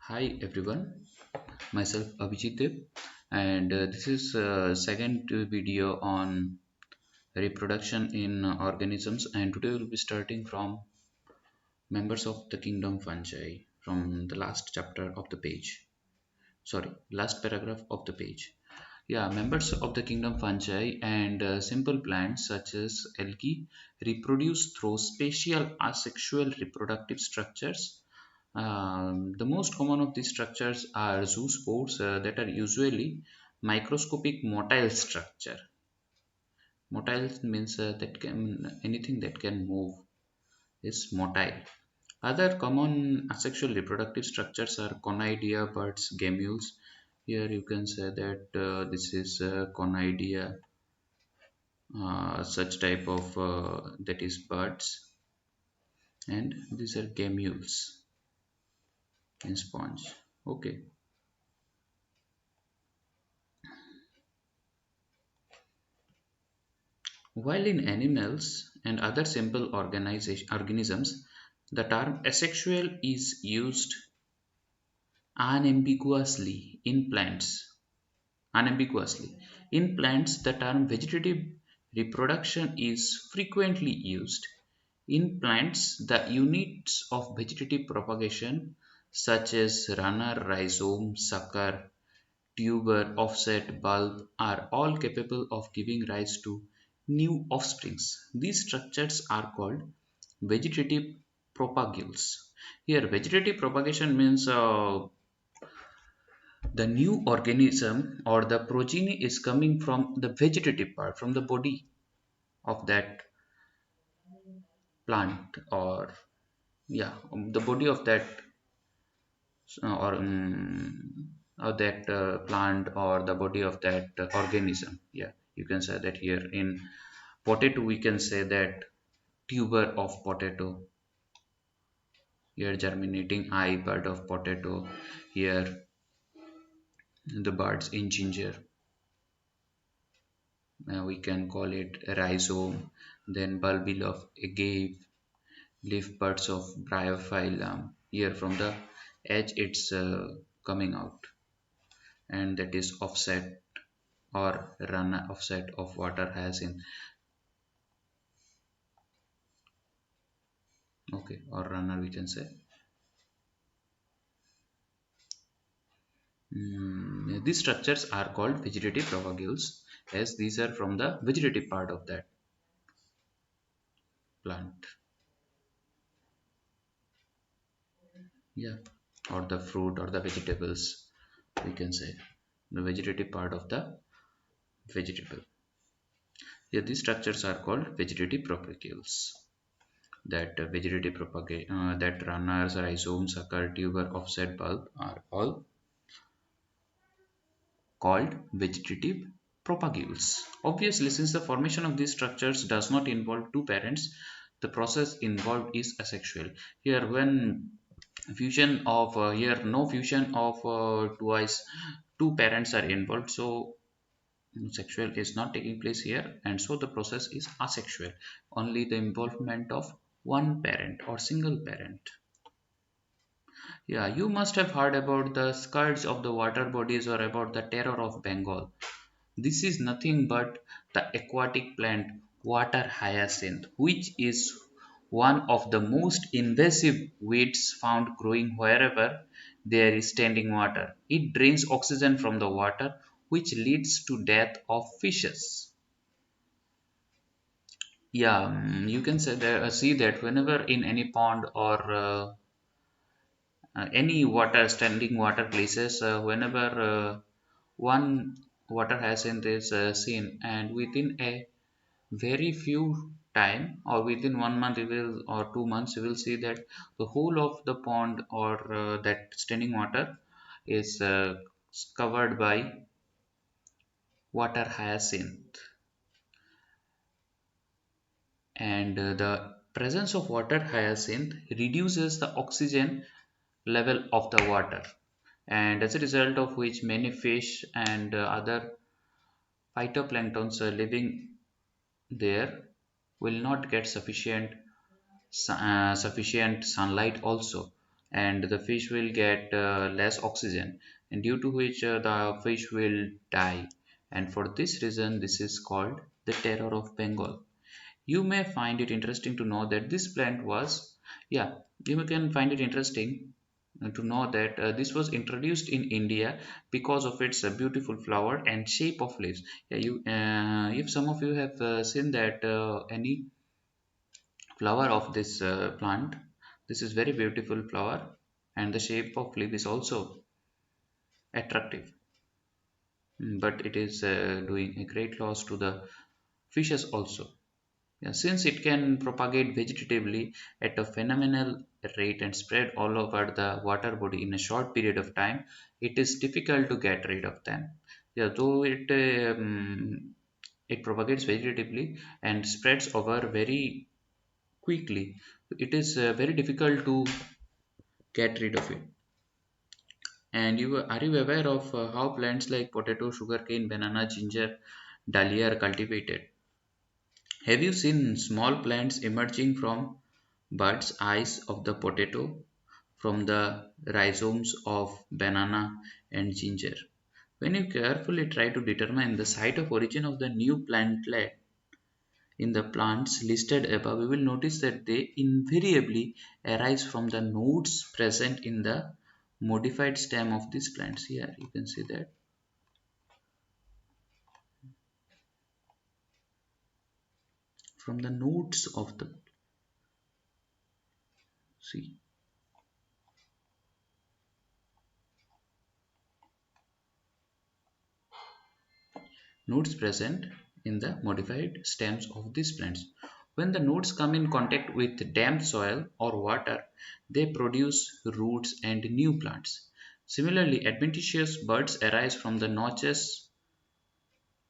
Hi everyone, myself Vegetative, and this is second video on reproduction in organisms, and today we'll be starting from members of the kingdom fungi from the last chapter of the page. Sorry, last paragraph of the page. Yeah, members of the kingdom fungi and simple plants such as algae reproduce through spatial asexual reproductive structures. The most common of these structures are zoospores that are usually microscopic motile structure. Motile means that can anything that can move is motile. Other common asexual reproductive structures are conidia, birds, gamules. Here you can say that this is conidia, such type of that is birds, and these are gamules in sponge. Okay. While in animals and other simple organisms, the term asexual is used unambiguously in plants. Unambiguously. In plants, the term vegetative reproduction is frequently used. In plants, the units of vegetative propagation, such as runner, rhizome, sucker, tuber, offset, bulb, are all capable of giving rise to new offsprings. These structures are called vegetative propagules. Here, vegetative propagation means the new organism or the progeny is coming from the vegetative part, from the body of that plant, or yeah, the body of that or that plant, or the body of that organism. Yeah, you can say that. Here in potato we can say that tuber of potato. Here germinating eye bud of potato. Here the buds in ginger, we can call it rhizome. Then bulbil of agave, leaf buds of bryophyllum. Here from the edge it's coming out, and that is offset or run offset of water hyacinth. Okay, or runner we can say. These structures are called vegetative propagules, as these are from the vegetative part of that plant. Yeah, or the fruit or the vegetables, we can say the vegetative part of the vegetable. Yeah, these structures are called vegetative propagules. That vegetative propagate that runners, rhizome, sucker, tuber, offset, bulb are all called vegetative propagules. Obviously, since the formation of these structures does not involve two parents, the process involved is asexual. Here, when fusion of here no fusion of twice two parents are involved, so sexual is not taking place here, and so the process is asexual. Only the involvement of one parent or single parent. Yeah, you must have heard about the scourge of the water bodies or about the terror of Bengal. This is nothing but the aquatic plant water hyacinth, which is one of the most invasive weeds found growing wherever there is standing water. It drains oxygen from the water, which leads to death of fishes. Yeah, you can say that, see that whenever in any pond or any water standing water places, whenever one water hyacinth is seen, and within a very few time, or within 1 month you will, or 2 months you will see that the whole of the pond or that standing water is covered by water hyacinth. And the presence of water hyacinth reduces the oxygen level of the water, and as a result of which many fish and other phytoplanktons living there will not get sufficient sunlight also. and the fish will get less oxygen, and due to which the fish will die. And for this reason, this is called the terror of Bengal. You may find it interesting to know that this plant was, yeah, you can find it interesting to know that this was introduced in India because of its beautiful flower and shape of leaves. Yeah, if some of you have seen that any flower of this plant, this is very beautiful flower, and the shape of leaf is also attractive. But it is doing a great loss to the fishes also. Yeah, since it can propagate vegetatively at a phenomenal rate and spread all over the water body in a short period of time, it is difficult to get rid of them. Yeah, though it propagates vegetatively and spreads over very quickly, it is very difficult to get rid of it. And are you aware of how plants like potato, sugarcane, banana, ginger, dahlia are cultivated? Have you seen small plants emerging from buds eyes of the potato, from the rhizomes of banana and ginger? When you carefully try to determine the site of origin of the new plantlet in the plants listed above, you will notice that they invariably arise from the nodes present in the modified stem of these plants. Here you can see that from the nodes of the, see, nodes present in the modified stems of these plants. When the nodes come in contact with damp soil or water, they produce roots and new plants. Similarly, adventitious buds arise from the notches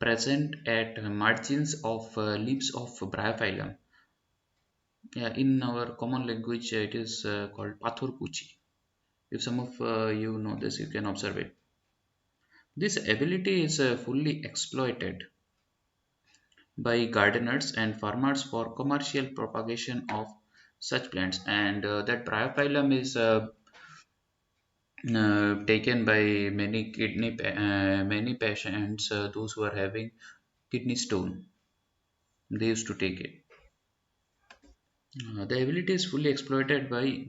present at margins of leaves of bryophyllum. Yeah, in our common language, it is called pathurkuchi. If some of you know this, you can observe it. This ability is fully exploited by gardeners and farmers for commercial propagation of such plants, and that bryophyllum is taken by many patients, those who are having kidney stone, they used to take it. The ability is fully exploited by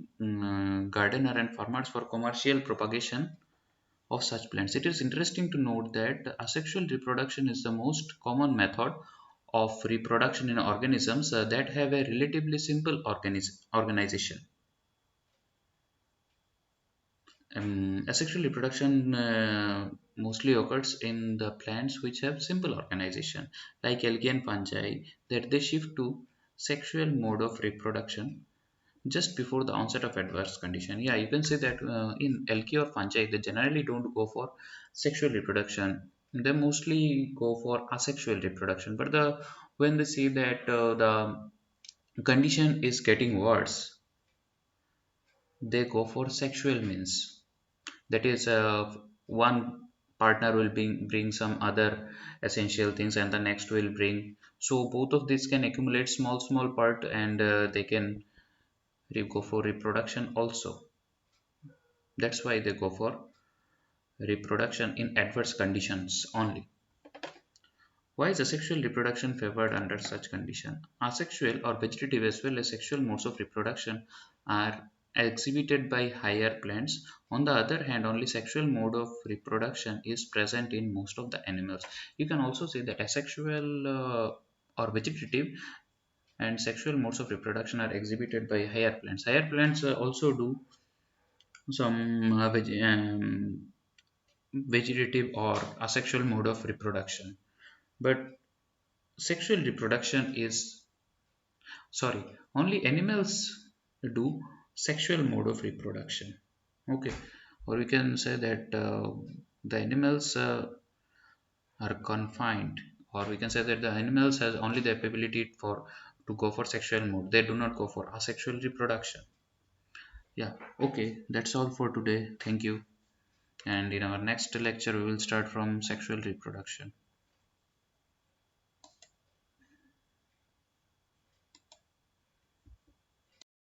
gardener and farmers for commercial propagation of such plants. It is interesting to note that asexual reproduction is the most common method of reproduction in organisms that have a relatively simple organization. Asexual reproduction mostly occurs in the plants which have simple organization, like algae and fungi, that they shift to sexual mode of reproduction just before the onset of adverse condition. Yeah, you can say that in algae or fungi, they generally don't go for sexual reproduction. They mostly go for asexual reproduction. But when they see that the condition is getting worse, they go for sexual means. That is, one partner will bring some other essential things, and the next will bring. So both of these can accumulate small part, and they can go for reproduction also. That's why they go for reproduction in adverse conditions only. Why is asexual reproduction favored under such condition? Asexual or vegetative as well as sexual modes of reproduction are exhibited by higher plants. On the other hand, only sexual mode of reproduction is present in most of the animals. You can also say that asexual or vegetative and sexual modes of reproduction are exhibited by higher plants. Higher plants also do some vegetative or asexual mode of reproduction, but sexual reproduction is, sorry, only animals do sexual mode of reproduction. Okay, or we can say that the animals are confined, or we can say that the animals has only the ability for to go for sexual mode, they do not go for asexual reproduction. Yeah, okay, that's all for today. Thank you. And in our next lecture we will start from sexual reproduction.